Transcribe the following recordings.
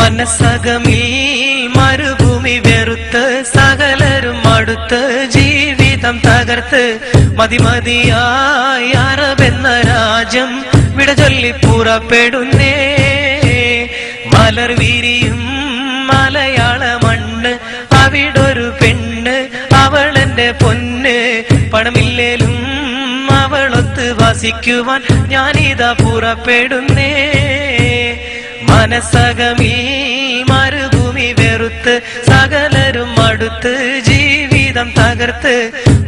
മനസ്സകമിൽ മരുഭൂമി വെറുത്ത് സകലരും അടുത്ത് ജീവിതം തകർത്ത് മതിമതിയായി അറബെന്ന രാജ്യം വിട ചൊല്ലി പുറപ്പെടുന്നേ. മലർ വിരിയും മലയാള മണ്ണ്, അവിടൊരു പെണ്ണ് അവളെന്റെ പൊന്ന്. പണമില്ലേലും അവളൊത്ത് വസിക്കുവാൻ ഞാനിതാ പുറപ്പെടുന്നേ. മനസ്സകമിൽ മരുഭൂമി വെറുത്ത് സകലരും അടുത്ത് ജീവിതം തകർത്ത്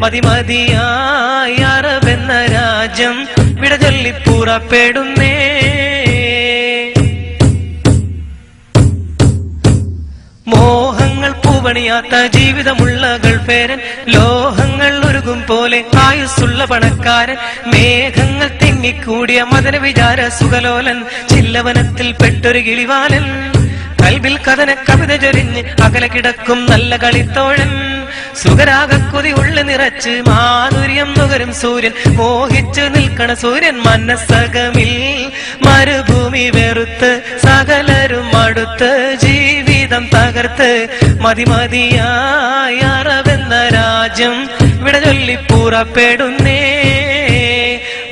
മതിമതിയായി അറബെന്ന രാജ്യം വിട ചൊല്ലി പുറപ്പെടുന്നേ. മോഹങ്ങൾ പൂവണിയാത്ത ജീവിതമുള്ള ഗൾഫേരൻ, ലോഹങ്ങൾ ഉരുകും പോലെ ആയുസ്സുള്ള പണക്കാരൻ, മേഘങ്ങൾ തിങ്ങിക്കൂടിയ മദന വിചാര സുഖലോലൻ, ചില്ലവനത്തിൽ പെട്ടൊരു കിളിവാലൻ, കൽബിൽ കഥന കവിത ചൊരിഞ്ഞ് അകലെ കിടക്കും നല്ല കളിത്തോഴൻ, സുഖരാഗക്കൊതി ഉള്ളു നിറച്ച് മാധുര്യം നുകരും സൂര്യൻ, മോഹിച്ചു നിൽക്കണ സൂര്യൻ. മനസ്സകമിൽ മരുഭൂമി വെറുത്ത് സകലരും അടുത്ത് ജീവിതം തകർത്ത് മതിമതിയായി അറബെന്ന രാജ്യം വിട ചൊല്ലി പുറപ്പെടുന്നേ.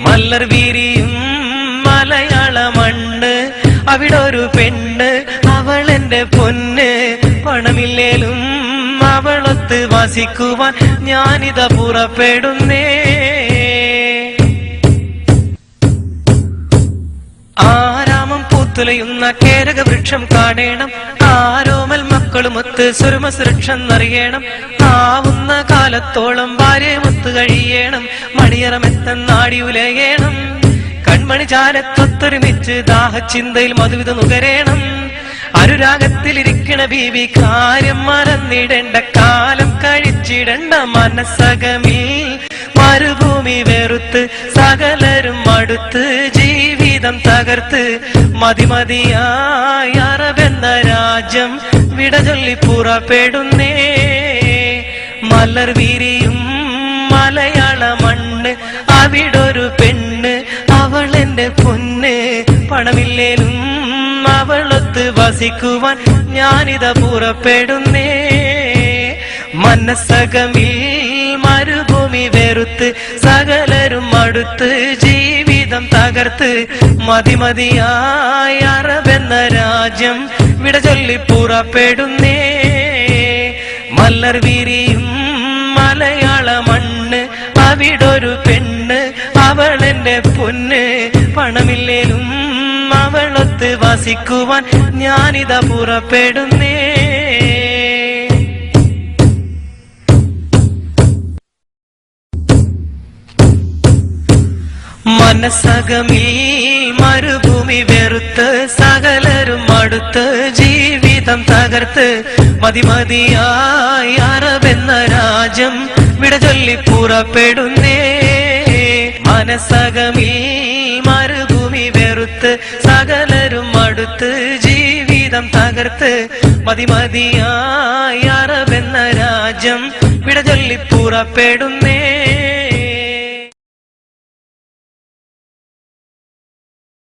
മലർ വിരിയും മലയാള മണ്ണ്, അവിടൊരു പെണ്ണ് അവളെന്റെ പൊന്ന്. പണമില്ലേലും അവളൊത്ത് വസിക്കുവാൻ ഞാനിതാ പുറപ്പെടുന്നേ. ആരാമം പൂത്തുലയുന്ന കേരക വൃക്ഷം കാണേണം, ആരോമൽ മക്കളുമൊത്ത് സുരമസുരക്ഷം നിറയണം. ആവുന്ന കാലത്തോളം ഭാര്യമൊത്ത് കഴിയണം, മണിയറമെത്തന്നാടി ഉലയണം. കൺമണി ചാരത്തൊത്തൊരുമിച്ച് ദാഹചിന്തയിൽ മധുവിധ നുകരേണം. അനുരാഗത്തിലിരിക്കണ ബീവി കാര്യം മറന്നിടേണ്ട, കാലം കഴിച്ചിടണ്ട. മനസ്സകമിൽ മരുഭൂമി വെറുത്ത് സകലരും അടുത്ത് ജീവിതം തകർത്ത് മതിമതിയായി അറബെന്ന രാജ്യം വിട ചൊല്ലി പുറപ്പെടുന്നേ. മലർ വിരിയും മലയാള മണ്ണ്, അവിടൊരു പെണ്ണ് അവളെന്റെ പൊന്ന്. പണമില്ലേലും അവളൊത്ത് വസിക്കുവാൻ ഞാനിതാ പുറപ്പെടുന്നേ. മനസ്സകമിൽ മരുഭൂമി വെറുത്ത് സകലരും അടുത്ത് ജീവിതം തകർത്ത് മതിമതിയായി അറബെന്ന രാജ്യം വിട ചൊല്ലി പുറപ്പെടുന്നേ. മലർ വിരിയും മലയാള മണ്ണ്, അവിടൊരു പെണ്ണ് അവളെന്റെ പൊന്ന്. പണമില്ലേലും അവളൊത്ത് വസിക്കുവാൻ ഞാനിതാ പുറപ്പെടുന്നേ. മനസ്സകമിൽ മരുഭൂമി വെറുത്ത് സകലരും അടുത്ത് ജീവിതം തകർത്ത് മതിമതിയായി അറബെന്ന രാജ്യം വിട ചൊല്ലി പുറപ്പെടുന്നേ. മനസ്സകമിൽ മരുഭൂമി വെറുത്ത് സകലരും അടുത്ത് ജീവിതം തകർത്ത് മതിമതിയായി അറബെന്ന രാജ്യം വിട ചൊല്ലി പുറപ്പെടുന്നേ.